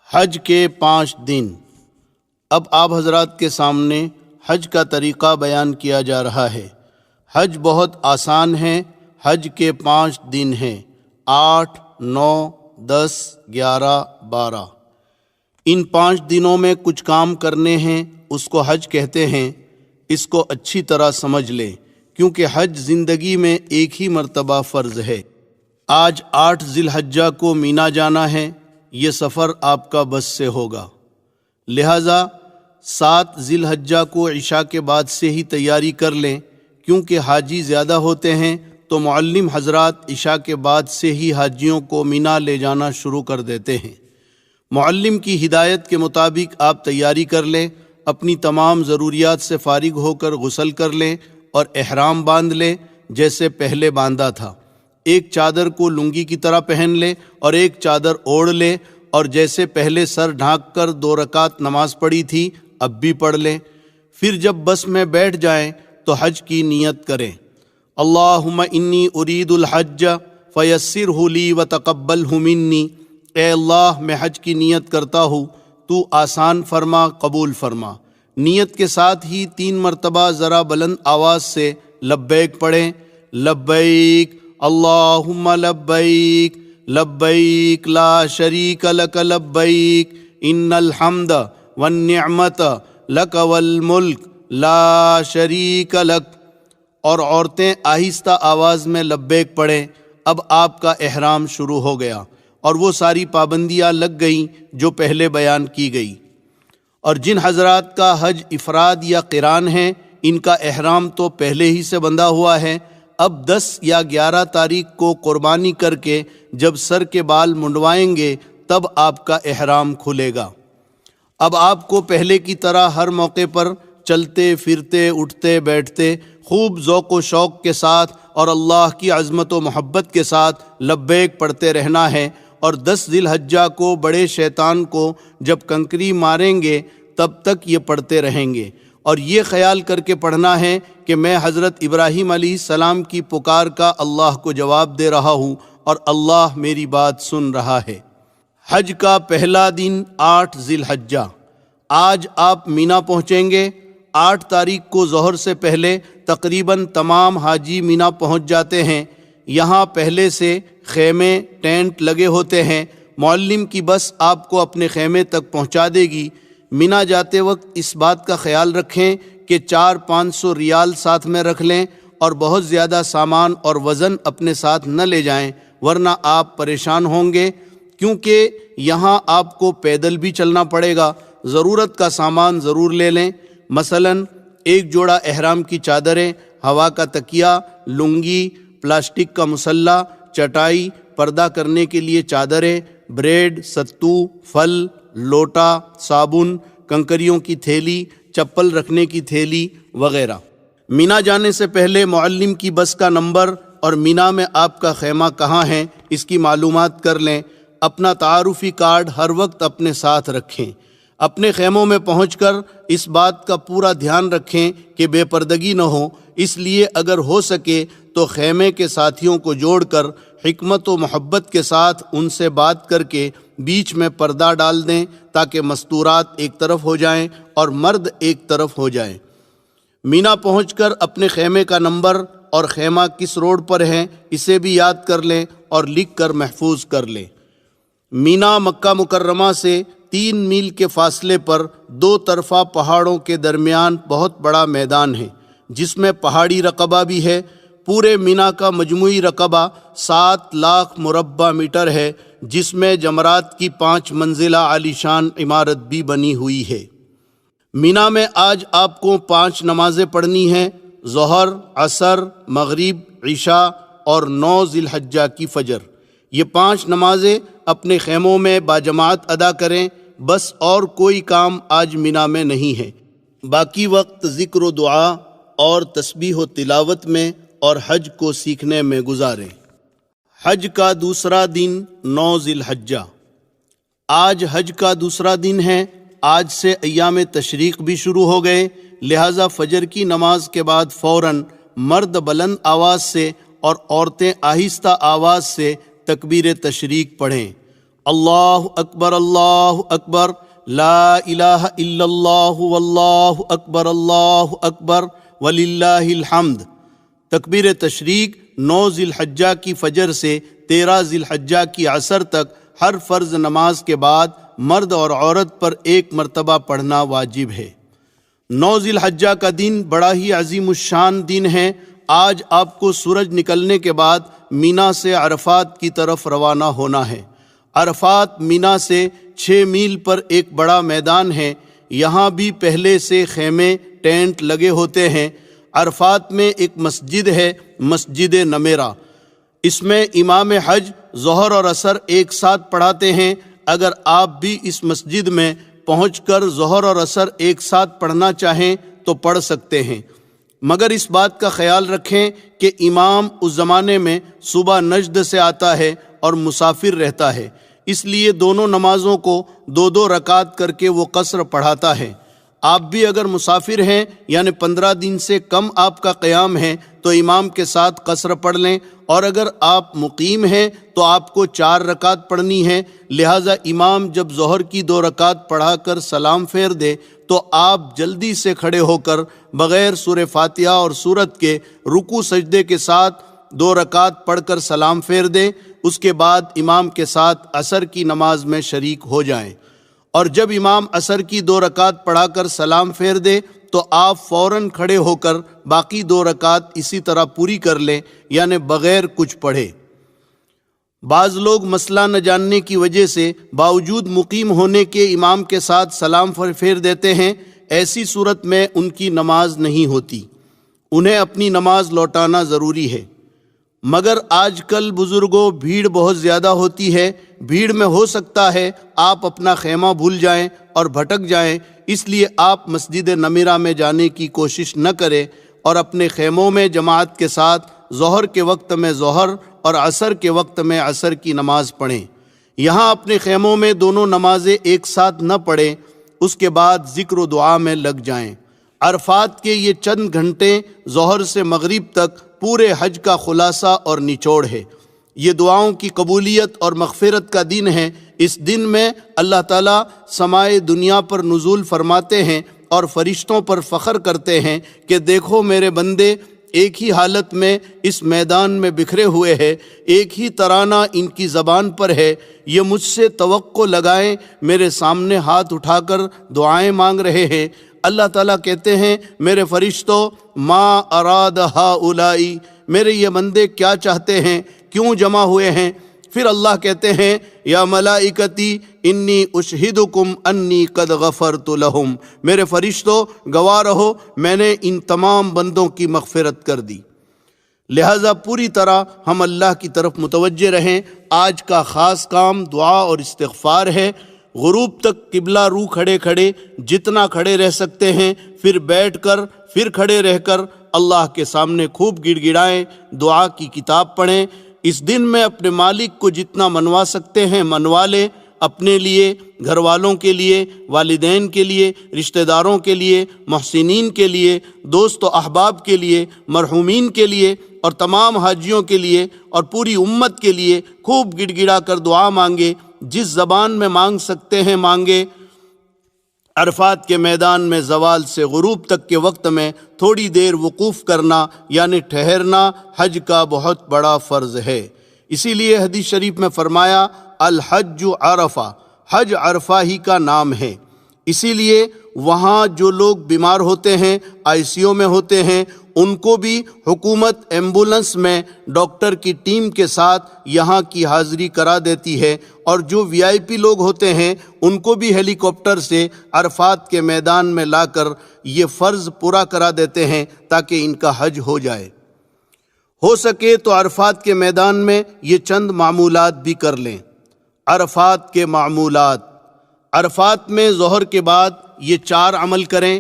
حج کے 5 دن۔ اب آپ حضرات کے سامنے حج کا طریقہ بیان کیا جا رہا ہے۔ حج بہت آسان ہے۔ حج کے 5 دن ہیں، 8، 9، 10، 11، 12۔ ان 5 دنوں میں کچھ کام کرنے ہیں، اس کو حج کہتے ہیں۔ اس کو اچھی طرح سمجھ لیں، کیونکہ حج زندگی میں ایک ہی مرتبہ فرض ہے۔ آج 8 ذی الحجہ کو مینا جانا ہے۔ یہ سفر آپ کا بس سے ہوگا، لہٰذا 7 ذی الحجہ کو عشاء کے بعد سے ہی تیاری کر لیں، کیونکہ حاجی زیادہ ہوتے ہیں تو معلم حضرات عشاء کے بعد سے ہی حاجیوں کو مینا لے جانا شروع کر دیتے ہیں۔ معلم کی ہدایت کے مطابق آپ تیاری کر لیں، اپنی تمام ضروریات سے فارغ ہو کر غسل کر لیں اور احرام باندھ لیں جیسے پہلے باندھا تھا۔ ایک چادر کو لنگی کی طرح پہن لیں اور ایک چادر اوڑھ لیں، اور جیسے پہلے سر ڈھانک کر 2 رکعت نماز پڑھی تھی اب بھی پڑھ لیں۔ پھر جب بس میں بیٹھ جائیں تو حج کی نیت کریں۔ اللہم انی ارید الحج فیسرہ لی وتقبلہ منی۔ اے اللہ، میں حج کی نیت کرتا ہوں، تو آسان فرما، قبول فرما۔ نیت کے ساتھ ہی 3 مرتبہ ذرا بلند آواز سے لبیک پڑھیں۔ لبیک اللہم لبیک، لبیک لا شریک لک لبیک، ان الحمد والنعمت لک والملک لا شریک لک۔ اور عورتیں آہستہ آواز میں لبیک پڑھیں۔ اب آپ کا احرام شروع ہو گیا اور وہ ساری پابندیاں لگ گئیں جو پہلے بیان کی گئی۔ اور جن حضرات کا حج افراد یا قران ہے، ان کا احرام تو پہلے ہی سے بندھا ہوا ہے۔ اب 10 یا 11 تاریخ کو قربانی کر کے جب سر کے بال منڈوائیں گے تب آپ کا احرام کھلے گا۔ اب آپ کو پہلے کی طرح ہر موقع پر چلتے پھرتے اٹھتے بیٹھتے خوب ذوق و شوق کے ساتھ اور اللہ کی عظمت و محبت کے ساتھ لبیک پڑھتے رہنا ہے۔ اور 10 ذی الحجہ کو بڑے شیطان کو جب کنکری ماریں گے تب تک یہ پڑھتے رہیں گے، اور یہ خیال کر کے پڑھنا ہے کہ میں حضرت ابراہیم علیہ السلام کی پکار کا اللہ کو جواب دے رہا ہوں اور اللہ میری بات سن رہا ہے۔ حج کا پہلا دن 8 ذی الحجہ۔ آج آپ مینا پہنچیں گے۔ 8 تاریخ کو ظہر سے پہلے تقریباً تمام حاجی مینا پہنچ جاتے ہیں۔ یہاں پہلے سے خیمے ٹینٹ لگے ہوتے ہیں۔ معلم کی بس آپ کو اپنے خیمے تک پہنچا دے گی۔ مینا جاتے وقت اس بات کا خیال رکھیں کہ 400-500 ریال ساتھ میں رکھ لیں اور بہت زیادہ سامان اور وزن اپنے ساتھ نہ لے جائیں، ورنہ آپ پریشان ہوں گے، کیونکہ یہاں آپ کو پیدل بھی چلنا پڑے گا۔ ضرورت کا سامان ضرور لے لیں، مثلاً 1 جوڑا احرام کی چادریں، ہوا کا تکیہ، لنگی، پلاسٹک کا مسلح، چٹائی، پردہ کرنے کے لیے چادریں، بریڈ، ستو، پھل، لوٹا، صابن، کنکریوں کی تھیلی، چپل رکھنے کی تھیلی وغیرہ۔ مینا جانے سے پہلے معلم کی بس کا نمبر اور مینا میں آپ کا خیمہ کہاں ہے اس کی معلومات کر لیں۔ اپنا تعارفی کارڈ ہر وقت اپنے ساتھ رکھیں۔ اپنے خیموں میں پہنچ کر اس بات کا پورا دھیان رکھیں کہ بے پردگی نہ ہو، اس لیے اگر ہو سکے تو خیمے کے ساتھیوں کو جوڑ کر حکمت و محبت کے ساتھ ان سے بات کر کے بیچ میں پردہ ڈال دیں تاکہ مستورات ایک طرف ہو جائیں اور مرد ایک طرف ہو جائیں۔ مینا پہنچ کر اپنے خیمے کا نمبر اور خیمہ کس روڈ پر ہے اسے بھی یاد کر لیں اور لکھ کر محفوظ کر لیں۔ مینا مکہ مکرمہ سے 3 میل کے فاصلے پر 2 طرفہ پہاڑوں کے درمیان بہت بڑا میدان ہے، جس میں پہاڑی رقبہ بھی ہے۔ پورے مینا کا مجموعی رقبہ 7 لاکھ مربع میٹر ہے، جس میں جمرات کی 5 منزلہ عالیشان عمارت بھی بنی ہوئی ہے۔ مینا میں آج آپ کو 5 نمازیں پڑھنی ہیں، ظہر، عصر، مغرب، عشاء اور 9 ذی الحجہ کی فجر۔ یہ 5 نمازیں اپنے خیموں میں باجماعت ادا کریں، بس اور کوئی کام آج مینا میں نہیں ہے۔ باقی وقت ذکر و دعا اور تسبیح و تلاوت میں اور حج کو سیکھنے میں گزاریں۔ حج کا دوسرا دن 9 ذی الحجہ۔ آج حج کا دوسرا دن ہے۔ آج سے ایام تشریق بھی شروع ہو گئے، لہٰذا فجر کی نماز کے بعد فوراً مرد بلند آواز سے اور عورتیں آہستہ آواز سے تکبیر تشریق پڑھیں۔ اللہ اکبر لا الہ الا اللہ واللہ اکبر وللہ الحمد۔ تکبیر تشریق 9 ذی الحجہ کی فجر سے 13 ذی الحجہ کی عصر تک ہر فرض نماز کے بعد مرد اور عورت پر 1 مرتبہ پڑھنا واجب ہے۔ 9 ذی الحجہ کا دن بڑا ہی عظیم الشان دن ہے۔ آج آپ کو سورج نکلنے کے بعد مینا سے عرفات کی طرف روانہ ہونا ہے۔ عرفات مینا سے 6 میل پر ایک بڑا میدان ہے۔ یہاں بھی پہلے سے خیمے ٹینٹ لگے ہوتے ہیں۔ عرفات میں ایک مسجد ہے، مسجد نمیرہ۔ اس میں امام حج ظہر اور عصر ایک ساتھ پڑھاتے ہیں۔ اگر آپ بھی اس مسجد میں پہنچ کر ظہر اور عصر ایک ساتھ پڑھنا چاہیں تو پڑھ سکتے ہیں، مگر اس بات کا خیال رکھیں کہ امام اس زمانے میں صبح نجد سے آتا ہے اور مسافر رہتا ہے، اس لیے دونوں نمازوں کو 2 رکعت کر کے وہ قصر پڑھاتا ہے۔ آپ بھی اگر مسافر ہیں یعنی 15 دن سے کم آپ کا قیام ہے تو امام کے ساتھ قصر پڑھ لیں، اور اگر آپ مقیم ہیں تو آپ کو 4 رکعت پڑھنی ہے۔ لہٰذا امام جب ظہر کی 2 رکعت پڑھا کر سلام پھیر دے تو آپ جلدی سے کھڑے ہو کر بغیر سورہ فاتحہ اور سورت کے رکوع سجدے کے ساتھ 2 رکعت پڑھ کر سلام پھیر دیں۔ اس کے بعد امام کے ساتھ عصر کی نماز میں شریک ہو جائیں، اور جب امام عصر کی 2 رکعت پڑھا کر سلام پھیر دے تو آپ فوراً کھڑے ہو کر باقی 2 رکعت اسی طرح پوری کر لیں، یعنی بغیر کچھ پڑھے۔ بعض لوگ مسئلہ نہ جاننے کی وجہ سے باوجود مقیم ہونے کے امام کے ساتھ سلام پھیر دیتے ہیں۔ ایسی صورت میں ان کی نماز نہیں ہوتی، انہیں اپنی نماز لوٹانا ضروری ہے۔ مگر آج کل بزرگوں بھیڑ بہت زیادہ ہوتی ہے، بھیڑ میں ہو سکتا ہے آپ اپنا خیمہ بھول جائیں اور بھٹک جائیں، اس لیے آپ مسجد نمیرہ میں جانے کی کوشش نہ کریں اور اپنے خیموں میں جماعت کے ساتھ ظہر کے وقت میں ظہر اور عصر کے وقت میں عصر کی نماز پڑھیں۔ یہاں اپنے خیموں میں دونوں نمازیں ایک ساتھ نہ پڑھیں، اس کے بعد ذکر و دعا میں لگ جائیں۔ عرفات کے یہ چند گھنٹے ظہر سے مغرب تک پورے حج کا خلاصہ اور نچوڑ ہے۔ یہ دعاؤں کی قبولیت اور مغفرت کا دن ہے۔ اس دن میں اللہ تعالیٰ سمائے دنیا پر نزول فرماتے ہیں اور فرشتوں پر فخر کرتے ہیں کہ دیکھو میرے بندے ایک ہی حالت میں اس میدان میں بکھرے ہوئے ہیں، ایک ہی ترانہ ان کی زبان پر ہے، یہ مجھ سے توقع لگائیں، میرے سامنے ہاتھ اٹھا کر دعائیں مانگ رہے ہیں۔ اللہ تعالیٰ کہتے ہیں میرے فرشتوں ما اراد ہؤلائی، میرے یہ بندے کیا چاہتے ہیں، کیوں جمع ہوئے ہیں؟ پھر اللہ کہتے ہیں یا ملائکتی انی اشہدکم انی قد غفرت لہم، میرے فرشتوں گواہ رہو میں نے ان تمام بندوں کی مغفرت کر دی۔ لہٰذا پوری طرح ہم اللہ کی طرف متوجہ رہیں۔ آج کا خاص کام دعا اور استغفار ہے۔ غروب تک قبلہ رو کھڑے کھڑے جتنا کھڑے رہ سکتے ہیں، پھر بیٹھ کر، پھر کھڑے رہ کر اللہ کے سامنے خوب گڑ گڑائیں، دعا کی کتاب پڑھیں۔ اس دن میں اپنے مالک کو جتنا منوا سکتے ہیں منوا لیں، اپنے لیے، گھر والوں کے لیے، والدین کے لیے، رشتہ داروں کے لیے، محسنین کے لیے، دوست و احباب کے لیے، مرحومین کے لیے اور تمام حاجیوں کے لیے اور پوری امت کے لیے خوب گڑ گڑا کر دعا مانگے، جس زبان میں مانگ سکتے ہیں مانگے۔ عرفات کے میدان میں زوال سے غروب تک کے وقت میں تھوڑی دیر وقوف کرنا یعنی ٹھہرنا حج کا بہت بڑا فرض ہے۔ اسی لیے حدیث شریف میں فرمایا الحج عرفہ، حج عرفہ ہی کا نام ہے۔ اسی لیے وہاں جو لوگ بیمار ہوتے ہیں، ICU میں ہوتے ہیں، ان کو بھی حکومت ایمبولنس میں ڈاکٹر کی ٹیم کے ساتھ یہاں کی حاضری کرا دیتی ہے، اور جو VIP لوگ ہوتے ہیں ان کو بھی ہیلی کاپٹر سے عرفات کے میدان میں لا کر یہ فرض پورا کرا دیتے ہیں تاکہ ان کا حج ہو جائے۔ ہو سکے تو عرفات کے میدان میں یہ چند معمولات بھی کر لیں۔ عرفات کے معمولات: عرفات میں ظہر کے بعد یہ 4 عمل کریں۔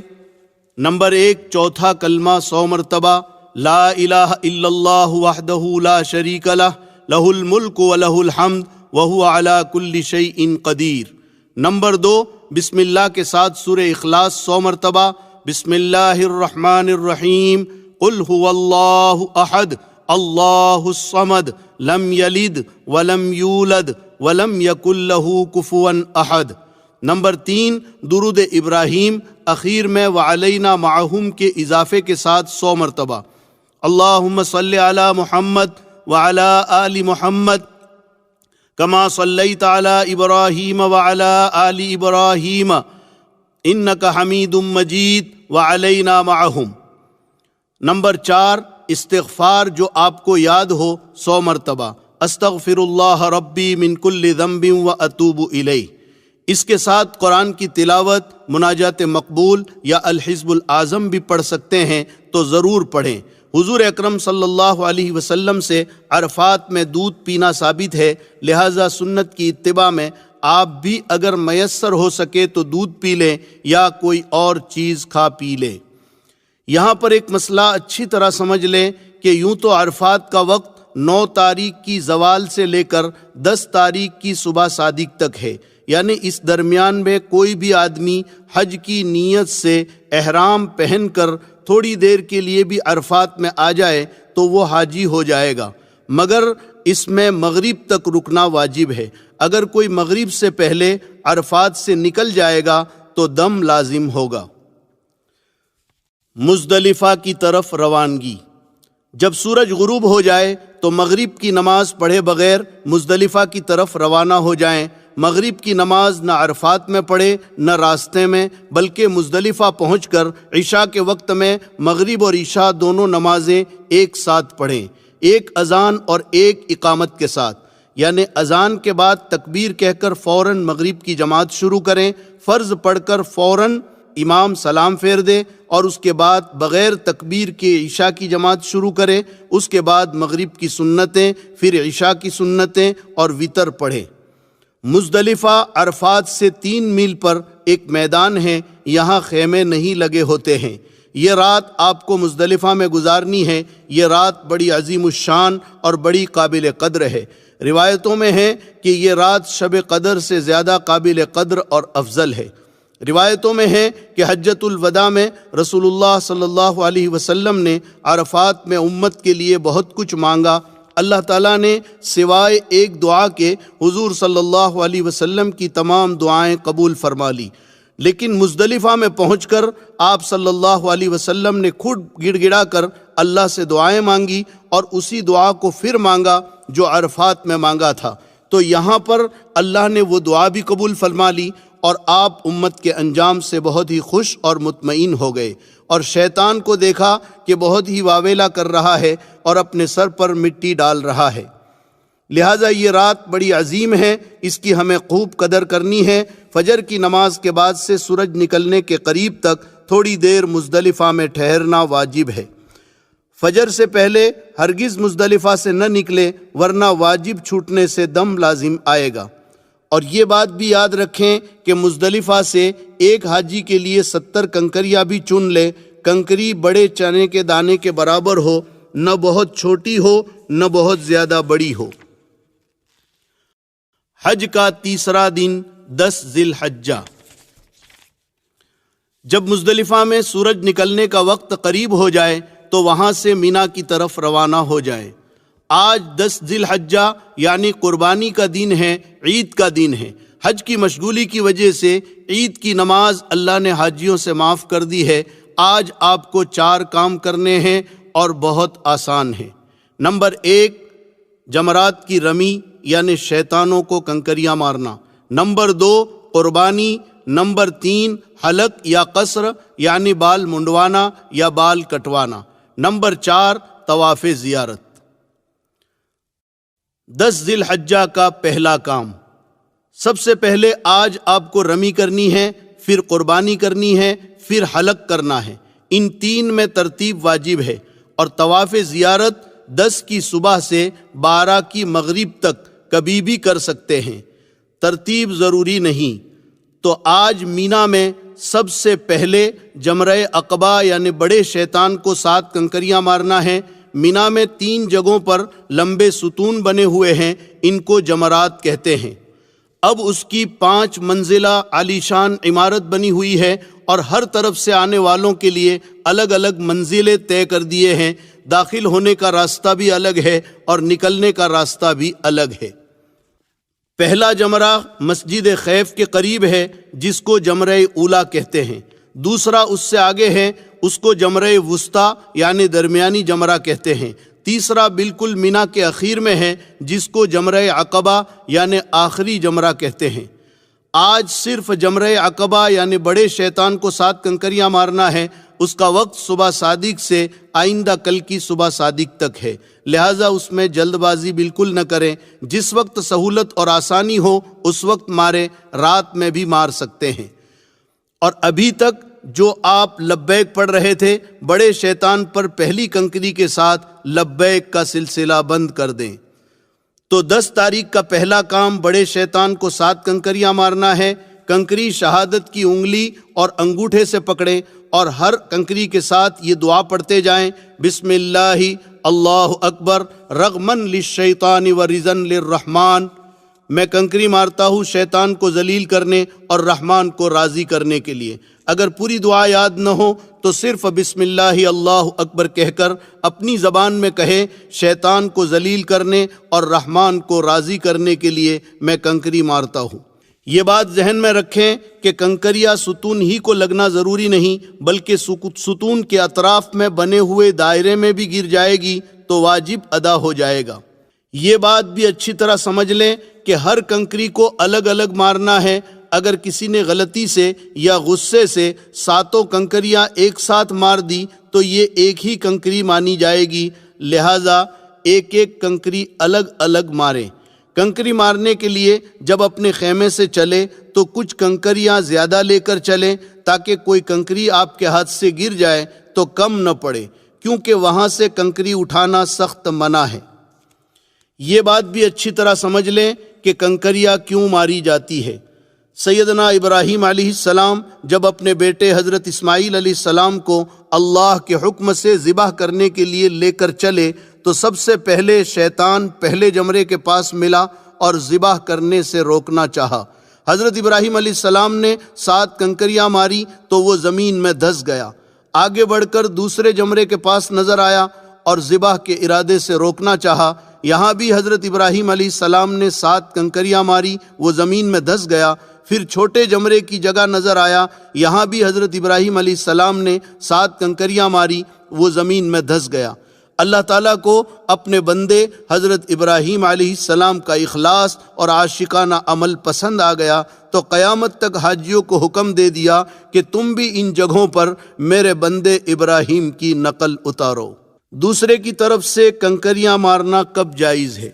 نمبر 1، چوتھا کلمہ 100 مرتبہ، لا الہ الا اللہ وحدہ لا شریک لہ، لہ الملک و لہ الحمد وہو علی کل شیء قدیر۔ نمبر 2، بسم اللہ کے ساتھ سورہ اخلاص 100 مرتبہ، بسم اللہ الرحمن الرحیم، قل هو اللہ احد اللہ الصمد لم یلد ولم یولد ولم یکن لہ کفوا احد۔ نمبر 3 درود ابراہیم اخیر میں وعلینا معہم کے اضافے کے ساتھ 100 مرتبہ۔ اللہم صلی علی محمد وعلی آل محمد کما صلیت علی ابراہیم وعلی آل ابراہیم انک حمید مجید وعلینا معہم۔ نمبر 4 استغفار جو آپ کو یاد ہو 100 مرتبہ، استغفر اللہ ربی من کل ذنب واتوب الیہ۔ اس کے ساتھ قرآن کی تلاوت، مناجات مقبول یا الحزب الاعظم بھی پڑھ سکتے ہیں تو ضرور پڑھیں۔ حضور اکرم صلی اللہ علیہ وسلم سے عرفات میں دودھ پینا ثابت ہے، لہٰذا سنت کی اتباع میں آپ بھی اگر میسر ہو سکے تو دودھ پی لیں یا کوئی اور چیز کھا پی لیں۔ یہاں پر ایک مسئلہ اچھی طرح سمجھ لیں کہ یوں تو عرفات کا وقت 9 تاریخ کی زوال سے لے کر 10 تاریخ کی صبح صادق تک ہے، یعنی اس درمیان میں کوئی بھی آدمی حج کی نیت سے احرام پہن کر تھوڑی دیر کے لیے بھی عرفات میں آ جائے تو وہ حاجی ہو جائے گا، مگر اس میں مغرب تک رکنا واجب ہے۔ اگر کوئی مغرب سے پہلے عرفات سے نکل جائے گا تو دم لازم ہوگا۔ مزدلفہ کی طرف روانگی۔ جب سورج غروب ہو جائے تو مغرب کی نماز پڑھے بغیر مزدلفہ کی طرف روانہ ہو جائیں۔ مغرب کی نماز نہ عرفات میں پڑھے نہ راستے میں، بلکہ مزدلفہ پہنچ کر عشاء کے وقت میں مغرب اور عشاء دونوں نمازیں ایک ساتھ پڑھیں، ایک اذان اور ایک اقامت کے ساتھ، یعنی اذان کے بعد تکبیر کہہ کر فوراً مغرب کی جماعت شروع کریں، فرض پڑھ کر فوراً امام سلام پھیر دے اور اس کے بعد بغیر تکبیر کے عشاء کی جماعت شروع کرے، اس کے بعد مغرب کی سنتیں، پھر عشاء کی سنتیں اور وتر پڑھیں۔ مزدلفہ عرفات سے 3 میل پر ایک میدان ہے، یہاں خیمے نہیں لگے ہوتے ہیں۔ یہ رات آپ کو مزدلفہ میں گزارنی ہے۔ یہ رات بڑی عظیم الشان اور بڑی قابل قدر ہے۔ روایتوں میں ہے کہ یہ رات شب قدر سے زیادہ قابل قدر اور افضل ہے۔ روایتوں میں ہے کہ حجۃ الوداع میں رسول اللہ صلی اللہ علیہ وسلم نے عرفات میں امت کے لیے بہت کچھ مانگا۔ اللہ تعالیٰ نے سوائے ایک دعا کے حضور صلی اللہ علیہ وسلم کی تمام دعائیں قبول فرما لی، لیکن مزدلفہ میں پہنچ کر آپ صلی اللہ علیہ وسلم نے خود گڑ گڑا کر اللہ سے دعائیں مانگی اور اسی دعا کو پھر مانگا جو عرفات میں مانگا تھا، تو یہاں پر اللہ نے وہ دعا بھی قبول فرما لی اور آپ امت کے انجام سے بہت ہی خوش اور مطمئن ہو گئے، اور شیطان کو دیکھا کہ بہت ہی واویلا کر رہا ہے اور اپنے سر پر مٹی ڈال رہا ہے۔ لہٰذا یہ رات بڑی عظیم ہے، اس کی ہمیں خوب قدر کرنی ہے۔ فجر کی نماز کے بعد سے سورج نکلنے کے قریب تک تھوڑی دیر مزدلفہ میں ٹھہرنا واجب ہے۔ فجر سے پہلے ہرگز مزدلفہ سے نہ نکلے، ورنہ واجب چھوٹنے سے دم لازم آئے گا۔ اور یہ بات بھی یاد رکھیں کہ مزدلفہ سے ایک حاجی کے لیے 70 کنکریاں بھی چن لے۔ کنکری بڑے چنے کے دانے کے برابر ہو، نہ بہت چھوٹی ہو نہ بہت زیادہ بڑی ہو۔ حج کا تیسرا دن 10 ذی الحجہ۔ جب مزدلفہ میں سورج نکلنے کا وقت قریب ہو جائے تو وہاں سے مینا کی طرف روانہ ہو جائیں۔ آج 10 ذی الحجہ یعنی قربانی کا دن ہے، عید کا دن ہے۔ حج کی مشغولی کی وجہ سے عید کی نماز اللہ نے حاجیوں سے معاف کر دی ہے۔ آج آپ کو 4 کام کرنے ہیں اور بہت آسان ہیں۔ نمبر 1 جمرات کی رمی یعنی شیطانوں کو کنکریاں مارنا۔ نمبر 2 قربانی۔ نمبر 3 حلق یا قصر یعنی بال منڈوانا یا بال کٹوانا۔ نمبر 4 طواف زیارت۔ 10 ذی الحجہ کا پہلا کام، سب سے پہلے آج آپ کو رمی کرنی ہے، پھر قربانی کرنی ہے، پھر حلق کرنا ہے۔ ان 3 میں ترتیب واجب ہے، اور طواف زیارت 10 کی صبح سے 12 کی مغرب تک کبھی بھی کر سکتے ہیں، ترتیب ضروری نہیں۔ تو آج مینا میں سب سے پہلے جمرہ عقبہ یعنی بڑے شیطان کو 7 کنکریاں مارنا ہے۔ مینا میں 3 جگہوں پر لمبے ستون بنے ہوئے ہیں، ان کو جمرات کہتے ہیں۔ اب اس کی 5 منزلہ عالیشان عمارت بنی ہوئی ہے اور ہر طرف سے آنے والوں کے لیے الگ الگ منزلیں طے کر دیے ہیں۔ داخل ہونے کا راستہ بھی الگ ہے اور نکلنے کا راستہ بھی الگ ہے۔ پہلا جمرہ مسجد خیف کے قریب ہے جس کو جمرہ اولا کہتے ہیں، دوسرا اس سے آگے ہے، اس کو جمرہ وسطیٰ یعنی درمیانی جمرہ کہتے ہیں، تیسرا بالکل مینا کے اخیر میں ہے جس کو جمرہ عقبہ یعنی آخری جمرہ کہتے ہیں۔ آج صرف جمرہ عقبہ یعنی بڑے شیطان کو 7 کنکریاں مارنا ہے، اس کا وقت صبح صادق سے آئندہ کل کی صبح صادق تک ہے، لہٰذا اس میں جلد بازی بالکل نہ کریں، جس وقت سہولت اور آسانی ہو اس وقت ماریں، رات میں بھی مار سکتے ہیں۔ اور ابھی تک جو آپ لبیک پڑھ رہے تھے، بڑے شیطان پر پہلی کنکری کے ساتھ لبیک کا سلسلہ بند کر دیں۔ تو 10 تاریخ کا پہلا کام بڑے شیطان کو 7 کنکریاں مارنا ہے۔ کنکری شہادت کی انگلی اور انگوٹھے سے پکڑیں اور ہر کنکری کے ساتھ یہ دعا پڑھتے جائیں، بسم اللہ اللہ اکبر رغمن للشیطان ورضن للرحمن۔ میں کنکری مارتا ہوں شیطان کو ذلیل کرنے اور رحمان کو راضی کرنے کے لیے۔ اگر پوری دعا یاد نہ ہو تو صرف بسم اللہ اللہ اکبر کہہ کر اپنی زبان میں کہیں، شیطان کو ذلیل کرنے اور رحمان کو راضی کرنے کے لیے میں کنکری مارتا ہوں۔ یہ بات ذہن میں رکھیں کہ کنکریاں ستون ہی کو لگنا ضروری نہیں، بلکہ ستون کے اطراف میں بنے ہوئے دائرے میں بھی گر جائے گی تو واجب ادا ہو جائے گا۔ یہ بات بھی اچھی طرح سمجھ لیں کہ ہر کنکری کو الگ الگ مارنا ہے۔ اگر کسی نے غلطی سے یا غصے سے 7 کنکریاں ایک ساتھ مار دی تو یہ ایک ہی کنکری مانی جائے گی، لہٰذا ایک ایک کنکری الگ الگ ماریں۔ کنکری مارنے کے لیے جب اپنے خیمے سے چلے تو کچھ کنکریاں زیادہ لے کر چلیں تاکہ کوئی کنکری آپ کے ہاتھ سے گر جائے تو کم نہ پڑے، کیونکہ وہاں سے کنکری اٹھانا سخت منع ہے۔ یہ بات بھی اچھی طرح سمجھ لیں کہ کنکریاں کیوں ماری جاتی ہے۔ سیدنا ابراہیم علیہ السلام جب اپنے بیٹے حضرت اسماعیل علیہ السلام کو اللہ کے حکم سے ذبح کرنے کے لیے لے کر چلے تو سب سے پہلے شیطان پہلے جمرے کے پاس ملا اور ذبح کرنے سے روکنا چاہا۔ حضرت ابراہیم علیہ السلام نے 7 کنکریاں ماری تو وہ زمین میں دھس گیا۔ آگے بڑھ کر دوسرے جمرے کے پاس نظر آیا اور ذبح کے ارادے سے روکنا چاہا۔ یہاں بھی حضرت ابراہیم علیہ السلام نے 7 کنکریاں ماری، وہ زمین میں دھس گیا۔ پھر چھوٹے جمرے کی جگہ نظر آیا، یہاں بھی حضرت ابراہیم علیہ السلام نے 7 کنکریاں ماری، وہ زمین میں دھس گیا۔ اللہ تعالیٰ کو اپنے بندے حضرت ابراہیم علیہ السلام کا اخلاص اور عاشقانہ عمل پسند آ گیا تو قیامت تک حاجیوں کو حکم دے دیا کہ تم بھی ان جگہوں پر میرے بندے ابراہیم کی نقل اتارو۔ دوسرے کی طرف سے کنکریاں مارنا کب جائز ہے؟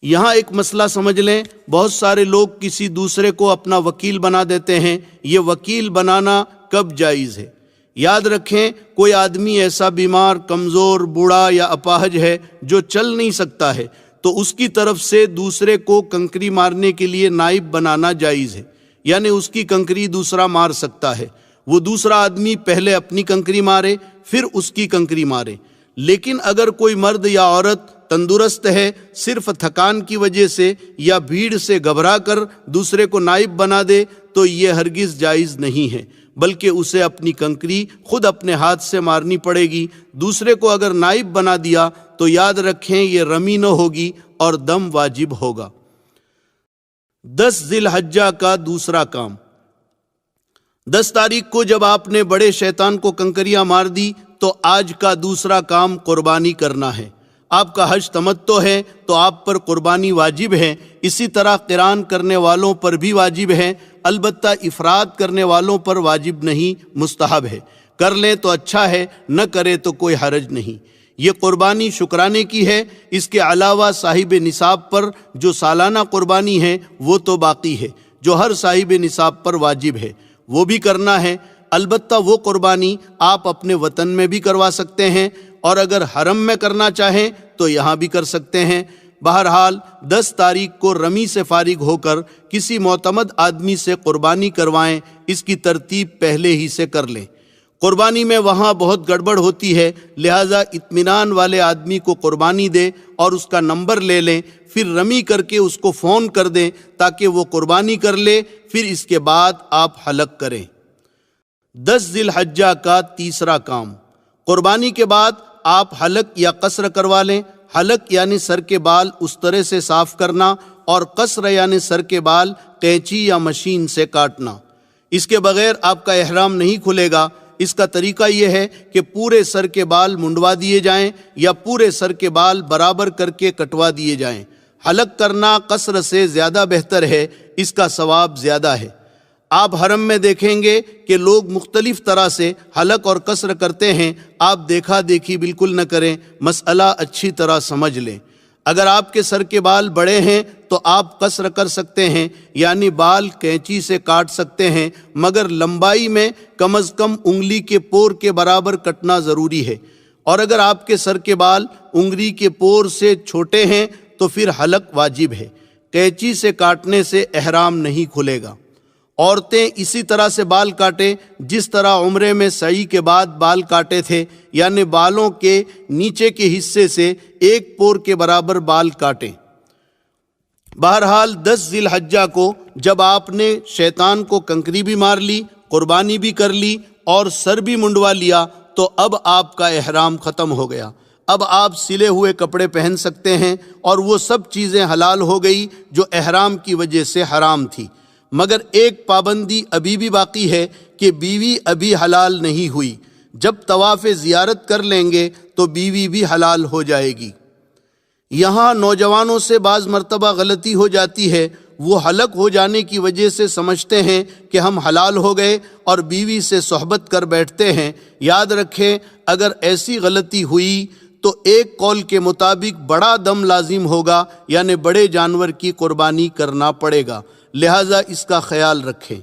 یہاں ایک مسئلہ سمجھ لیں، بہت سارے لوگ کسی دوسرے کو اپنا وکیل بنا دیتے ہیں، یہ وکیل بنانا کب جائز ہے؟ یاد رکھیں، کوئی آدمی ایسا بیمار، کمزور، بوڑھا یا اپاہج ہے جو چل نہیں سکتا ہے تو اس کی طرف سے دوسرے کو کنکری مارنے کے لیے نائب بنانا جائز ہے، یعنی اس کی کنکری دوسرا مار سکتا ہے۔ وہ دوسرا آدمی پہلے اپنی کنکری مارے پھر اس کی کنکری مارے۔ لیکن اگر کوئی مرد یا عورت تندرست ہے، صرف تھکان کی وجہ سے یا بھیڑ سے گھبرا کر دوسرے کو نائب بنا دے تو یہ ہرگز جائز نہیں ہے، بلکہ اسے اپنی کنکری خود اپنے ہاتھ سے مارنی پڑے گی۔ دوسرے کو اگر نائب بنا دیا تو یاد رکھیں یہ رمی نہ ہوگی اور دم واجب ہوگا۔ 10 ذی الحجہ کا دوسرا کام۔ 10 تاریخ کو جب آپ نے بڑے شیطان کو کنکریاں مار دی تو آج کا دوسرا کام قربانی کرنا ہے۔ آپ کا حج تمتع ہے تو آپ پر قربانی واجب ہے، اسی طرح قران کرنے والوں پر بھی واجب ہے، البتہ افراد کرنے والوں پر واجب نہیں، مستحب ہے۔ کر لیں تو اچھا ہے، نہ کرے تو کوئی حرج نہیں۔ یہ قربانی شکرانے کی ہے، اس کے علاوہ صاحب نصاب پر جو سالانہ قربانی ہے وہ تو باقی ہے، جو ہر صاحب نصاب پر واجب ہے، وہ بھی کرنا ہے۔ البتہ وہ قربانی آپ اپنے وطن میں بھی کروا سکتے ہیں، اور اگر حرم میں کرنا چاہیں تو یہاں بھی کر سکتے ہیں۔ بہرحال 10 تاریخ کو رمی سے فارغ ہو کر کسی معتمد آدمی سے قربانی کروائیں، اس کی ترتیب پہلے ہی سے کر لیں۔ قربانی میں وہاں بہت گڑبڑ ہوتی ہے، لہٰذا اطمینان والے آدمی کو قربانی دیں اور اس کا نمبر لے لیں، پھر رمی کر کے اس کو فون کر دیں تاکہ وہ قربانی کر لے، پھر اس کے بعد آپ حلق کریں۔ 10 ذی الحجہ کا تیسرا کام۔ قربانی کے بعد آپ حلق یا قصر کروا لیں۔ حلق یعنی سر کے بال اس طرح سے صاف کرنا، اور قصر یعنی سر کے بال قینچی یا مشین سے کاٹنا۔ اس کے بغیر آپ کا احرام نہیں کھلے گا۔ اس کا طریقہ یہ ہے کہ پورے سر کے بال منڈوا دیے جائیں یا پورے سر کے بال برابر کر کے کٹوا دیے جائیں۔ حلق کرنا قصر سے زیادہ بہتر ہے، اس کا ثواب زیادہ ہے۔ آپ حرم میں دیکھیں گے کہ لوگ مختلف طرح سے حلق اور قصر کرتے ہیں۔ آپ دیکھا دیکھی بالکل نہ کریں، مسئلہ اچھی طرح سمجھ لیں۔ اگر آپ کے سر کے بال بڑے ہیں تو آپ قصر کر سکتے ہیں، یعنی بال قینچی سے کاٹ سکتے ہیں، مگر لمبائی میں کم از کم انگلی کے پور کے برابر کٹنا ضروری ہے۔ اور اگر آپ کے سر کے بال انگلی کے پور سے چھوٹے ہیں تو پھر حلق واجب ہے۔ قینچی سے کاٹنے سے احرام نہیں کھلے گا۔ عورتیں اسی طرح سے بال کاٹیں جس طرح عمرے میں سعی کے بعد بال کاٹے تھے، یعنی بالوں کے نیچے کے حصے سے ایک پور کے برابر بال کاٹیں۔ بہرحال 10 ذی الحجہ کو جب آپ نے شیطان کو کنکری بھی مار لی، قربانی بھی کر لی اور سر بھی منڈوا لیا تو اب آپ کا احرام ختم ہو گیا۔ اب آپ سلے ہوئے کپڑے پہن سکتے ہیں اور وہ سب چیزیں حلال ہو گئی جو احرام کی وجہ سے حرام تھی۔ مگر ایک پابندی ابھی بھی باقی ہے کہ بیوی ابھی حلال نہیں ہوئی۔ جب طواف زیارت کر لیں گے تو بیوی بھی حلال ہو جائے گی۔ یہاں نوجوانوں سے بعض مرتبہ غلطی ہو جاتی ہے، وہ حلق ہو جانے کی وجہ سے سمجھتے ہیں کہ ہم حلال ہو گئے اور بیوی سے صحبت کر بیٹھتے ہیں۔ یاد رکھیں، اگر ایسی غلطی ہوئی تو ایک قول کے مطابق بڑا دم لازم ہوگا، یعنی بڑے جانور کی قربانی کرنا پڑے گا، لہذا اس کا خیال رکھیں۔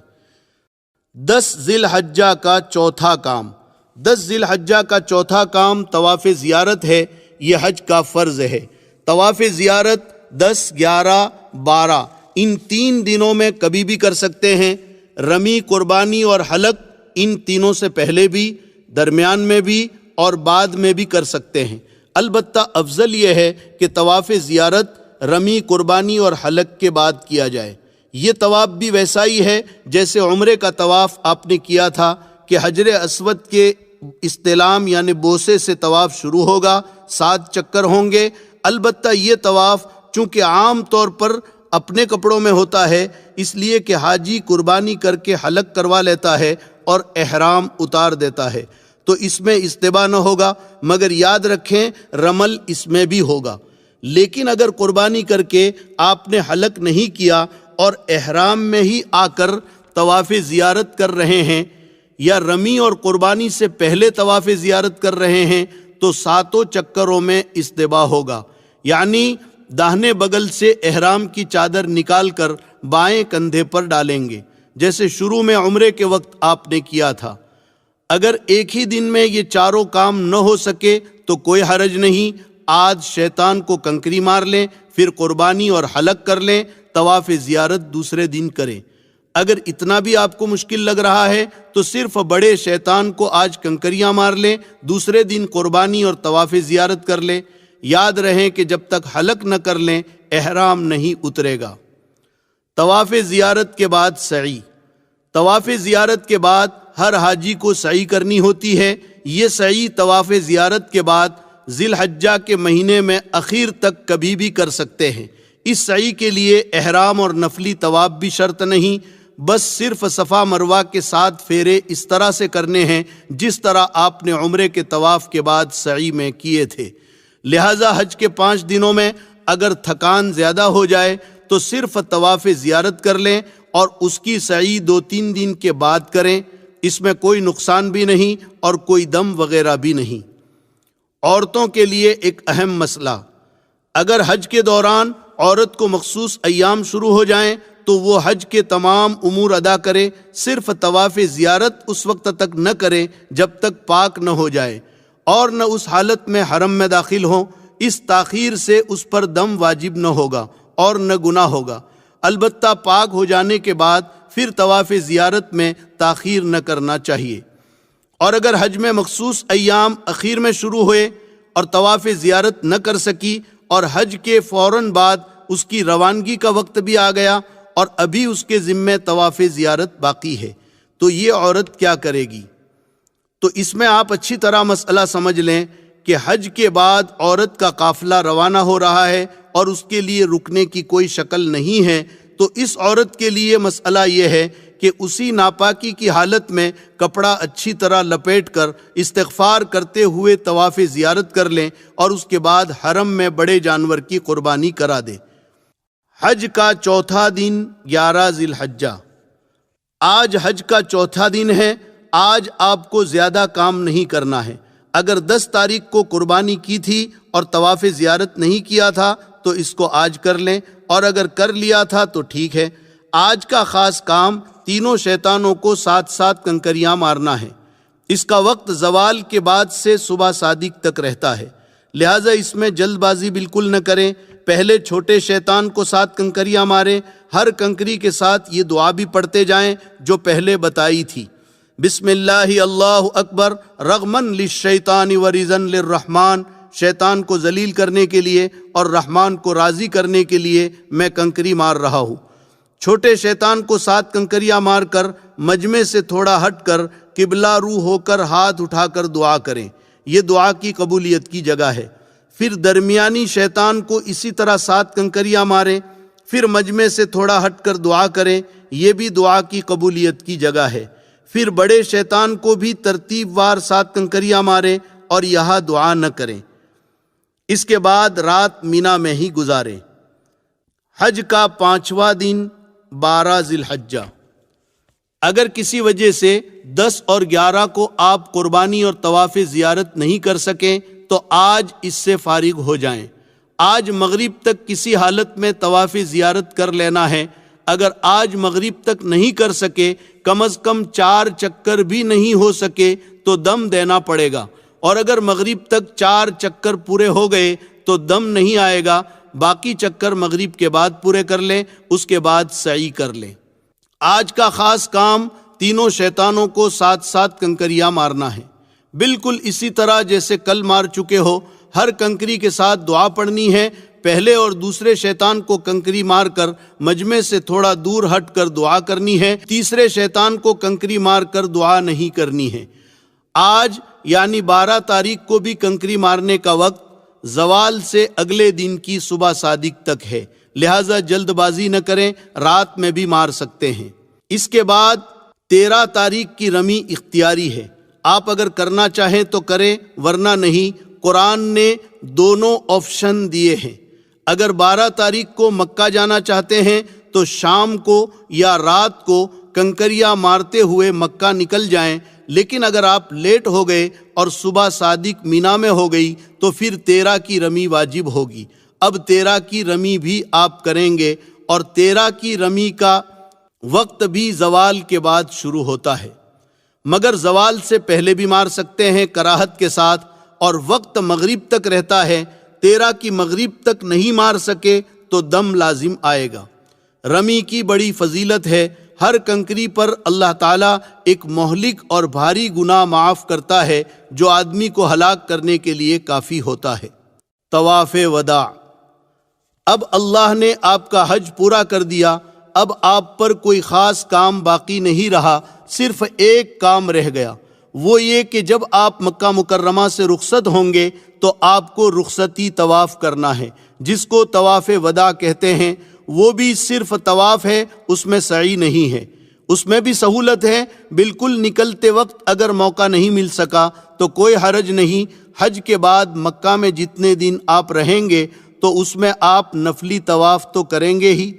10 ذی الحجہ کا چوتھا کام 10 ذی الحجہ کا چوتھا کام طواف زیارت ہے۔ یہ حج کا فرض ہے۔ طواف زیارت 10، 11، 12 ان 3 دنوں میں کبھی بھی کر سکتے ہیں۔ رمی، قربانی اور حلق ان تینوں سے پہلے بھی، درمیان میں بھی اور بعد میں بھی کر سکتے ہیں۔ البتہ افضل یہ ہے کہ طواف زیارت رمی، قربانی اور حلق کے بعد کیا جائے۔ یہ طواف بھی ویسا ہی ہے جیسے عمرے کا طواف آپ نے کیا تھا کہ حجر اسود کے استلام یعنی بوسے سے طواف شروع ہوگا، 7 چکر ہوں گے۔ البتہ یہ طواف چونکہ عام طور پر اپنے کپڑوں میں ہوتا ہے، اس لیے کہ حاجی قربانی کر کے حلق کروا لیتا ہے اور احرام اتار دیتا ہے، تو اس میں استباح نہ ہوگا، مگر یاد رکھیں رمل اس میں بھی ہوگا۔ لیکن اگر قربانی کر کے آپ نے حلق نہیں کیا اور احرام میں ہی آ کر طواف زیارت کر رہے ہیں یا رمی اور قربانی سے پہلے طواف زیارت کر رہے ہیں تو 7 چکروں میں استباح ہوگا، یعنی داہنے بغل سے احرام کی چادر نکال کر بائیں کندھے پر ڈالیں گے، جیسے شروع میں عمرے کے وقت آپ نے کیا تھا۔ اگر ایک ہی دن میں یہ چاروں کام نہ ہو سکے تو کوئی حرج نہیں، آج شیطان کو کنکری مار لیں، پھر قربانی اور حلق کر لیں، طواف زیارت دوسرے دن کریں۔ اگر اتنا بھی آپ کو مشکل لگ رہا ہے تو صرف بڑے شیطان کو آج کنکریاں مار لیں، دوسرے دن قربانی اور طواف زیارت کر لیں۔ یاد رہیں کہ جب تک حلق نہ کر لیں احرام نہیں اترے گا۔ طواف زیارت کے بعد سعی۔ طواف زیارت کے بعد ہر حاجی کو سعی کرنی ہوتی ہے۔ یہ سعی طواف زیارت کے بعد ذی الحجہ کے مہینے میں اخیر تک کبھی بھی کر سکتے ہیں۔ اس سعی کے لیے احرام اور نفلی طواف بھی شرط نہیں، بس صرف صفا مروہ کے 7 پھیرے اس طرح سے کرنے ہیں جس طرح آپ نے عمرے کے طواف کے بعد سعی میں کیے تھے۔ لہٰذا حج کے 5 دنوں میں اگر تھکان زیادہ ہو جائے تو صرف طواف زیارت کر لیں اور اس کی سعی 2-3 دن کے بعد کریں، اس میں کوئی نقصان بھی نہیں اور کوئی دم وغیرہ بھی نہیں۔ عورتوں کے لیے ایک اہم مسئلہ، اگر حج کے دوران عورت کو مخصوص ایام شروع ہو جائیں تو وہ حج کے تمام امور ادا کرے، صرف طواف زیارت اس وقت تک نہ کرے جب تک پاک نہ ہو جائے اور نہ اس حالت میں حرم میں داخل ہوں۔ اس تاخیر سے اس پر دم واجب نہ ہوگا اور نہ گناہ ہوگا، البتہ پاک ہو جانے کے بعد پھر طواف زیارت میں تاخیر نہ کرنا چاہیے۔ اور اگر حج میں مخصوص ایام اخیر میں شروع ہوئے اور طواف زیارت نہ کر سکی اور حج کے فوراً بعد اس کی روانگی کا وقت بھی آ گیا اور ابھی اس کے ذمے طواف زیارت باقی ہے تو یہ عورت کیا کرے گی؟ تو اس میں آپ اچھی طرح مسئلہ سمجھ لیں کہ حج کے بعد عورت کا قافلہ روانہ ہو رہا ہے اور اس کے لیے رکنے کی کوئی شکل نہیں ہے، تو اس عورت کے لیے مسئلہ یہ ہے کہ اسی ناپاکی کی حالت میں کپڑا اچھی طرح لپیٹ کر استغفار کرتے ہوئے طواف زیارت کر لیں اور اس کے بعد حرم میں بڑے جانور کی قربانی کرا دیں۔ حج کا چوتھا دن 11 ذی الحجہ۔ آج حج کا چوتھا دن ہے۔ آج آپ کو زیادہ کام نہیں کرنا ہے۔ اگر 10 تاریخ کو قربانی کی تھی اور طواف زیارت نہیں کیا تھا تو اس کو آج کر لیں، اور اگر کر لیا تھا تو ٹھیک ہے۔ آج کا خاص کام تینوں شیطانوں کو 7 کنکریاں مارنا ہے۔ اس کا وقت زوال کے بعد سے صبح صادق تک رہتا ہے، لہٰذا اس میں جلد بازی بالکل نہ کریں۔ پہلے چھوٹے شیطان کو 7 کنکریاں ماریں، ہر کنکری کے ساتھ یہ دعا بھی پڑھتے جائیں جو پہلے بتائی تھی۔ بسم اللہ اللہ اکبر رغمن للشیطان ورزن للرحمن، شیطان کو ذلیل کرنے کے لیے اور رحمان کو راضی کرنے کے لیے میں کنکری مار رہا ہوں۔ چھوٹے شیطان کو 7 کنکریاں مار کر مجمع سے تھوڑا ہٹ کر قبلہ رو ہو کر ہاتھ اٹھا کر دعا کریں، یہ دعا کی قبولیت کی جگہ ہے۔ پھر درمیانی شیطان کو اسی طرح 7 کنکریاں ماریں، پھر مجمع سے تھوڑا ہٹ کر دعا کریں، یہ بھی دعا کی قبولیت کی جگہ ہے۔ پھر بڑے شیطان کو بھی ترتیب وار 7 کنکریاں ماریں اور یہاں دعا نہ کریں۔ اس کے بعد رات مینا میں ہی گزاریں۔ حج کا 5واں دن 12 ذی الحجہ۔ اگر کسی وجہ سے 10 اور 11 کو آپ قربانی اور طواف زیارت نہیں کر سکیں تو آج اس سے فارغ ہو جائیں۔ آج مغرب تک کسی حالت میں طواف زیارت کر لینا ہے۔ اگر آج مغرب تک نہیں کر سکے، کم از کم 4 چکر بھی نہیں ہو سکے تو دم دینا پڑے گا، اور اگر مغرب تک 4 چکر پورے ہو گئے تو دم نہیں آئے گا۔ باقی چکر مغرب کے بعد پورے کر لیں، اس کے بعد سعی کر لیں۔ آج کا خاص کام تینوں شیطانوں کو 7 کنکریاں مارنا ہے، بالکل اسی طرح جیسے کل مار چکے ہو۔ ہر کنکری کے ساتھ دعا پڑھنی ہے۔ پہلے اور دوسرے شیطان کو کنکری مار کر مجمع سے تھوڑا دور ہٹ کر دعا کرنی ہے، تیسرے شیطان کو کنکری مار کر دعا نہیں کرنی ہے۔ آج یعنی 12 تاریخ کو بھی کنکری مارنے کا وقت زوال سے اگلے دن کی صبح صادق تک ہے، لہٰذا جلد بازی نہ کریں، رات میں بھی مار سکتے ہیں۔ اس کے بعد 13 تاریخ کی رمی اختیاری ہے، آپ اگر کرنا چاہیں تو کریں ورنہ نہیں۔ قرآن نے دونوں آپشن دیے ہیں۔ اگر 12 تاریخ کو مکہ جانا چاہتے ہیں تو شام کو یا رات کو کنکریاں مارتے ہوئے مکہ نکل جائیں، لیکن اگر آپ لیٹ ہو گئے اور صبح صادق مینا میں ہو گئی تو پھر 13 کی رمی واجب ہوگی۔ اب 13 کی رمی بھی آپ کریں گے، اور 13 کی رمی کا وقت بھی زوال کے بعد شروع ہوتا ہے، مگر زوال سے پہلے بھی مار سکتے ہیں کراہت کے ساتھ، اور وقت مغرب تک رہتا ہے۔ 13 کی مغرب تک نہیں مار سکے تو دم لازم آئے گا۔ رمی کی بڑی فضیلت ہے۔ ہر کنکری پر اللہ تعالیٰ ایک مہلک اور بھاری گناہ معاف کرتا ہے جو آدمی کو ہلاک کرنے کے لیے کافی ہوتا ہے۔ طواف وداع۔ اب اللہ نے آپ کا حج پورا کر دیا، اب آپ پر کوئی خاص کام باقی نہیں رہا، صرف ایک کام رہ گیا، وہ یہ کہ جب آپ مکہ مکرمہ سے رخصت ہوں گے تو آپ کو رخصتی طواف کرنا ہے، جس کو طواف وداع کہتے ہیں۔ وہ بھی صرف طواف ہے، اس میں سعی نہیں ہے۔ اس میں بھی سہولت ہے، بالکل نکلتے وقت اگر موقع نہیں مل سکا تو کوئی حرج نہیں۔ حج کے بعد مکہ میں جتنے دن آپ رہیں گے تو اس میں آپ نفلی طواف تو کریں گے ہی،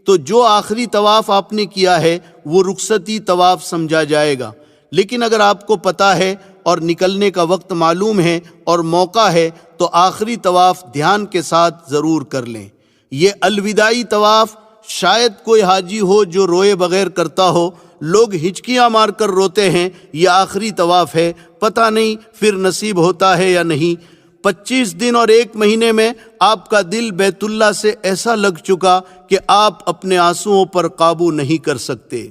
تو جو آخری طواف آپ نے کیا ہے وہ رخصتی طواف سمجھا جائے گا۔ لیکن اگر آپ کو پتہ ہے اور نکلنے کا وقت معلوم ہے اور موقع ہے تو آخری طواف دھیان کے ساتھ ضرور کر لیں۔ یہ الوداعی طواف شاید کوئی حاجی ہو جو روئے بغیر کرتا ہو، لوگ ہچکیاں مار کر روتے ہیں، یہ آخری طواف ہے، پتہ نہیں پھر نصیب ہوتا ہے یا نہیں۔ 25 دن اور 1 مہینے میں آپ کا دل بیت اللہ سے ایسا لگ چکا کہ آپ اپنے آنسوؤں پر قابو نہیں کر سکتے۔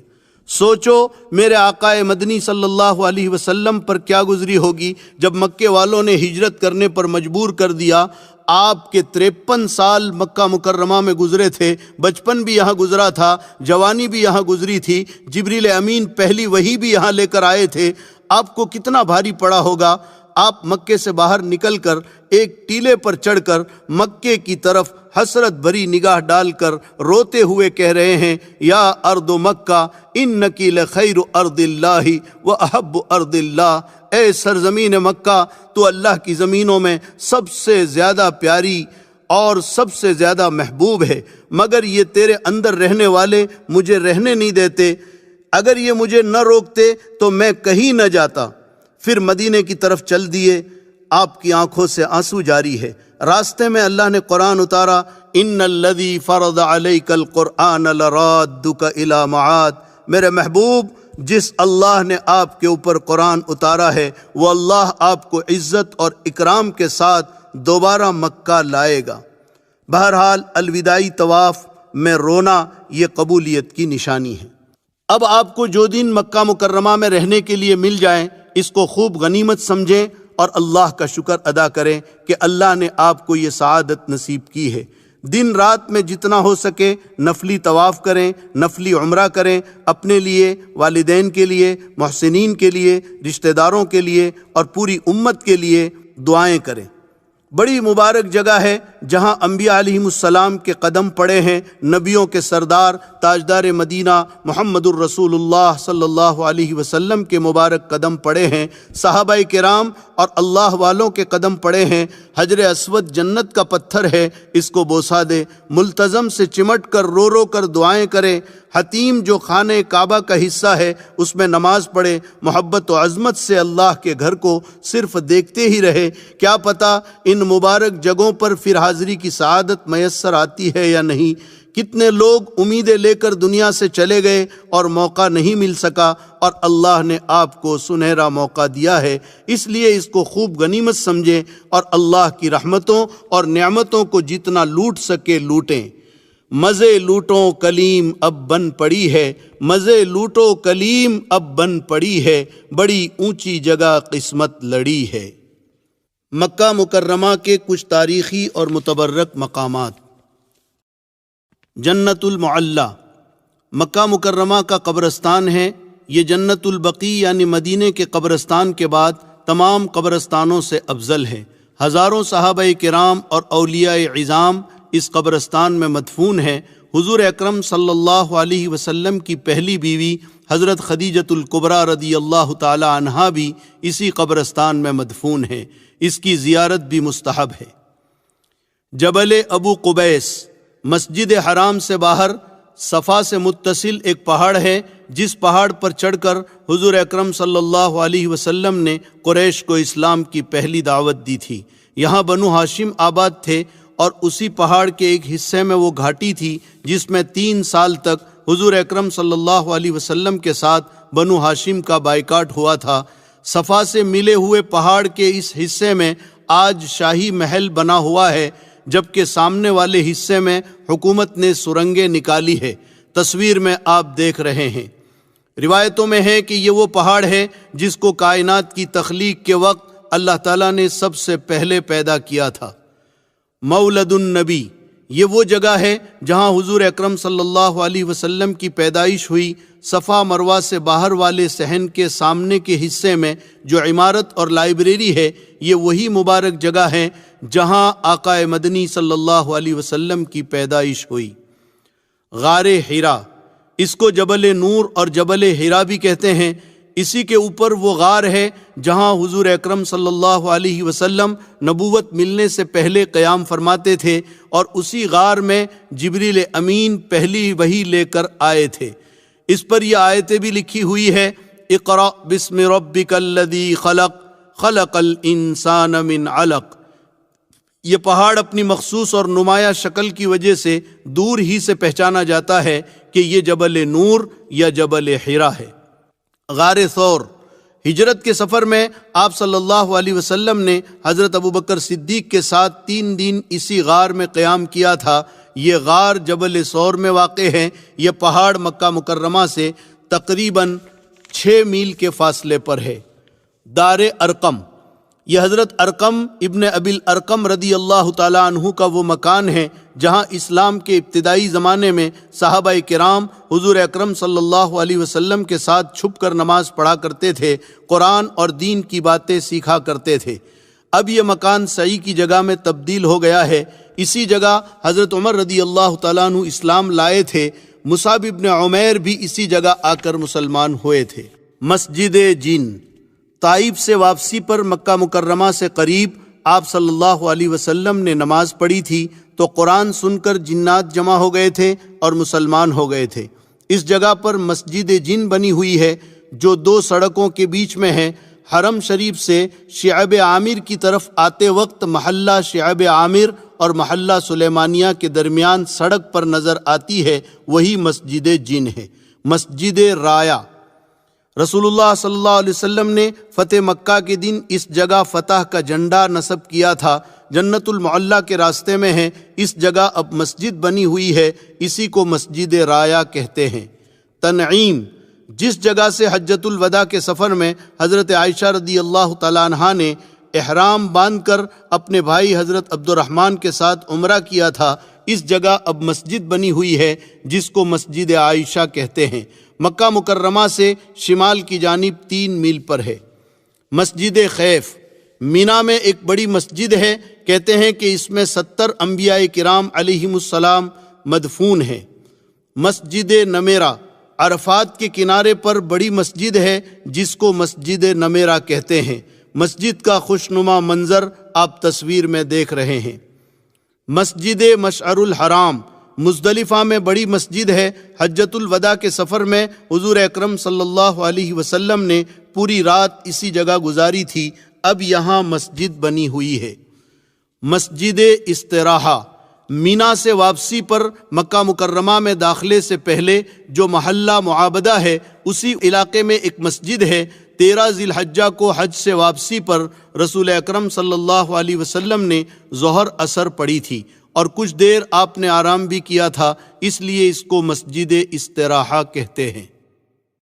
سوچو میرے آقا مدنی صلی اللہ علیہ وسلم پر کیا گزری ہوگی جب مکے والوں نے ہجرت کرنے پر مجبور کر دیا۔ آپ کے 53 سال مکہ مکرمہ میں گزرے تھے، بچپن بھی یہاں گزرا تھا، جوانی بھی یہاں گزری تھی، جبریل امین پہلی وحی بھی یہاں لے کر آئے تھے۔ آپ کو کتنا بھاری پڑا ہوگا۔ آپ مکے سے باہر نکل کر ایک ٹیلے پر چڑھ کر مکے کی طرف حسرت بھری نگاہ ڈال کر روتے ہوئے کہہ رہے ہیں، یا ارض مکہ انکی لخیر ارض اللہ و احب ارض اللہ، اے سرزمین مکہ تو اللہ کی زمینوں میں سب سے زیادہ پیاری اور سب سے زیادہ محبوب ہے، مگر یہ تیرے اندر رہنے والے مجھے رہنے نہیں دیتے، اگر یہ مجھے نہ روکتے تو میں کہیں نہ جاتا۔ پھر مدینے کی طرف چل دیے، آپ کی آنکھوں سے آنسو جاری ہے۔ راستے میں اللہ نے قرآن اتارا، ان الذی فرض علیک القرآن لرادک الی معاد، میرے محبوب جس اللہ نے آپ کے اوپر قرآن اتارا ہے وہ اللہ آپ کو عزت اور اکرام کے ساتھ دوبارہ مکہ لائے گا۔ بہرحال الوداعی طواف میں رونا یہ قبولیت کی نشانی ہے۔ اب آپ کو جو دن مکہ مکرمہ میں رہنے کے لیے مل جائیں اس کو خوب غنیمت سمجھیں اور اللہ کا شکر ادا کریں کہ اللہ نے آپ کو یہ سعادت نصیب کی ہے۔ دن رات میں جتنا ہو سکے نفلی طواف کریں، نفلی عمرہ کریں، اپنے لیے، والدین کے لیے، محسنین کے لیے، رشتہ داروں کے لیے اور پوری امت کے لیے دعائیں کریں۔ بڑی مبارک جگہ ہے جہاں انبیاء علیہم السلام کے قدم پڑے ہیں، نبیوں کے سردار تاجدار مدینہ محمد الرسول اللہ صلی اللہ علیہ وسلم کے مبارک قدم پڑے ہیں، صحابہ کرام اور اللہ والوں کے قدم پڑے ہیں۔ حجر اسود جنت کا پتھر ہے، اس کو بوسہ دے، ملتزم سے چمٹ کر رو رو کر دعائیں کرے۔ حتیم جو خانہ کعبہ کا حصہ ہے اس میں نماز پڑھے، محبت و عظمت سے اللہ کے گھر کو صرف دیکھتے ہی رہے۔ کیا پتہ ان مبارک جگہوں پر پھر حاضری کی سعادت میسر آتی ہے یا نہیں۔ کتنے لوگ امیدیں لے کر دنیا سے چلے گئے اور موقع نہیں مل سکا، اور اللہ نے آپ کو سنہرا موقع دیا ہے، اس لیے اس کو خوب غنیمت سمجھیں اور اللہ کی رحمتوں اور نعمتوں کو جتنا لوٹ سکے لوٹیں۔ مزے لوٹو کلیم اب بن پڑی ہے، مزے لوٹو کلیم اب بن پڑی ہے، بڑی اونچی جگہ قسمت لڑی ہے۔ مکہ مکرمہ کے کچھ تاریخی اور متبرک مقامات۔ جنت المعلی مکہ مکرمہ کا قبرستان ہے۔ یہ جنت البقیع یعنی مدینے کے قبرستان کے بعد تمام قبرستانوں سے افضل ہے۔ ہزاروں صحابہ کرام اور اولیاء عظام اس قبرستان میں مدفون ہیں۔ حضور اکرم صلی اللہ علیہ وسلم کی پہلی بیوی حضرت خدیجۃ الکبریٰ رضی اللہ تعالی عنہا بھی اسی قبرستان میں مدفون ہے۔ اس کی زیارت بھی مستحب ہے۔ جبل ابو قبیس مسجد حرام سے باہر صفا سے متصل ایک پہاڑ ہے، جس پہاڑ پر چڑھ کر حضور اکرم صلی اللہ علیہ وسلم نے قریش کو اسلام کی پہلی دعوت دی تھی۔ یہاں بنو ہاشم آباد تھے اور اسی پہاڑ کے ایک حصے میں وہ گھاٹی تھی جس میں 3 سال تک حضور اکرم صلی اللہ علیہ وسلم کے ساتھ بنو ہاشم کا بائیکاٹ ہوا تھا۔ صفا سے ملے ہوئے پہاڑ کے اس حصے میں آج شاہی محل بنا ہوا ہے، جبکہ سامنے والے حصے میں حکومت نے سرنگیں نکالی ہے۔ تصویر میں آپ دیکھ رہے ہیں۔ روایتوں میں ہے کہ یہ وہ پہاڑ ہے جس کو کائنات کی تخلیق کے وقت اللہ تعالیٰ نے سب سے پہلے پیدا کیا تھا۔ مولد النبی یہ وہ جگہ ہے جہاں حضور اکرم صلی اللہ علیہ وسلم کی پیدائش ہوئی۔ صفا مروہ سے باہر والے صحن کے سامنے کے حصے میں جو عمارت اور لائبریری ہے، یہ وہی مبارک جگہ ہے جہاں آقا مدنی صلی اللہ علیہ وسلم کی پیدائش ہوئی۔ غار حرا، اس کو جبل نور اور جبل حرا بھی کہتے ہیں۔ اسی کے اوپر وہ غار ہے جہاں حضور اکرم صلی اللہ علیہ وسلم نبوت ملنے سے پہلے قیام فرماتے تھے، اور اسی غار میں جبریل امین پہلی وحی لے کر آئے تھے۔ اس پر یہ آیتیں بھی لکھی ہوئی ہے، اقرأ بسم ربک الذی خلق خلق الانسان من علق۔ یہ پہاڑ اپنی مخصوص اور نمایاں شکل کی وجہ سے دور ہی سے پہچانا جاتا ہے کہ یہ جبل نور یا جبل حرا ہے۔ غار ثور، ہجرت کے سفر میں آپ صلی اللہ علیہ وسلم نے حضرت ابوبکر صدیق کے ساتھ 3 دن اسی غار میں قیام کیا تھا۔ یہ غار جبل ثور میں واقع ہے۔ یہ پہاڑ مکہ مکرمہ سے تقریباً 6 میل کے فاصلے پر ہے۔ دار ارقم، یہ حضرت ارقم ابن ابی الارقم رضی اللہ تعالیٰ عنہ کا وہ مکان ہے جہاں اسلام کے ابتدائی زمانے میں صحابہ کرام حضور اکرم صلی اللہ علیہ وسلم کے ساتھ چھپ کر نماز پڑھا کرتے تھے، قرآن اور دین کی باتیں سیکھا کرتے تھے۔ اب یہ مکان صحیح کی جگہ میں تبدیل ہو گیا ہے۔ اسی جگہ حضرت عمر رضی اللہ تعالیٰ عنہ اسلام لائے تھے۔ مصعب ابن عمیر بھی اسی جگہ آ کر مسلمان ہوئے تھے۔ مسجد جن، طائف سے واپسی پر مکہ مکرمہ سے قریب آپ صلی اللہ علیہ وسلم نے نماز پڑھی تھی تو قرآن سن کر جنات جمع ہو گئے تھے اور مسلمان ہو گئے تھے۔ اس جگہ پر مسجد جن بنی ہوئی ہے جو دو سڑکوں کے بیچ میں ہے۔ حرم شریف سے شعب عامر کی طرف آتے وقت محلہ شعب عامر اور محلہ سلیمانیہ کے درمیان سڑک پر نظر آتی ہے، وہی مسجد جن ہے۔ مسجد رایا، رسول اللہ صلی اللہ علیہ وسلم نے فتح مکہ کے دن اس جگہ فتح کا جھنڈا نصب کیا تھا۔ جنت المعلیٰ کے راستے میں ہے۔ اس جگہ اب مسجد بنی ہوئی ہے، اسی کو مسجد رایا کہتے ہیں۔ تنعیم، جس جگہ سے حجۃ الوداع کے سفر میں حضرت عائشہ رضی اللہ تعالیٰ عنہا نے احرام باندھ کر اپنے بھائی حضرت عبد الرحمن کے ساتھ عمرہ کیا تھا، اس جگہ اب مسجد بنی ہوئی ہے جس کو مسجد عائشہ کہتے ہیں۔ مکہ مکرمہ سے شمال کی جانب 3 میل پر ہے۔ مسجد خیف، مینا میں ایک بڑی مسجد ہے۔ کہتے ہیں کہ اس میں 70 انبیاء کرام علیہم السلام مدفون ہیں۔ مسجد نمیرہ، عرفات کے کنارے پر بڑی مسجد ہے جس کو مسجد نمیرہ کہتے ہیں۔ مسجد کا خوشنما منظر آپ تصویر میں دیکھ رہے ہیں۔ مسجد مشعر الحرام، مزدلفہ میں بڑی مسجد ہے۔ حجۃ الوداع کے سفر میں حضور اکرم صلی اللہ علیہ وسلم نے پوری رات اسی جگہ گزاری تھی، اب یہاں مسجد بنی ہوئی ہے۔ مسجد استراحہ، مینا سے واپسی پر مکہ مکرمہ میں داخلے سے پہلے جو محلہ معابدہ ہے اسی علاقے میں ایک مسجد ہے۔ 13 ذی الحجہ کو حج سے واپسی پر رسول اکرم صلی اللہ علیہ وسلم نے ظہر عصر پڑھی تھی اور کچھ دیر آپ نے آرام بھی کیا تھا، اس لیے اس کو مسجد استراحہ کہتے ہیں۔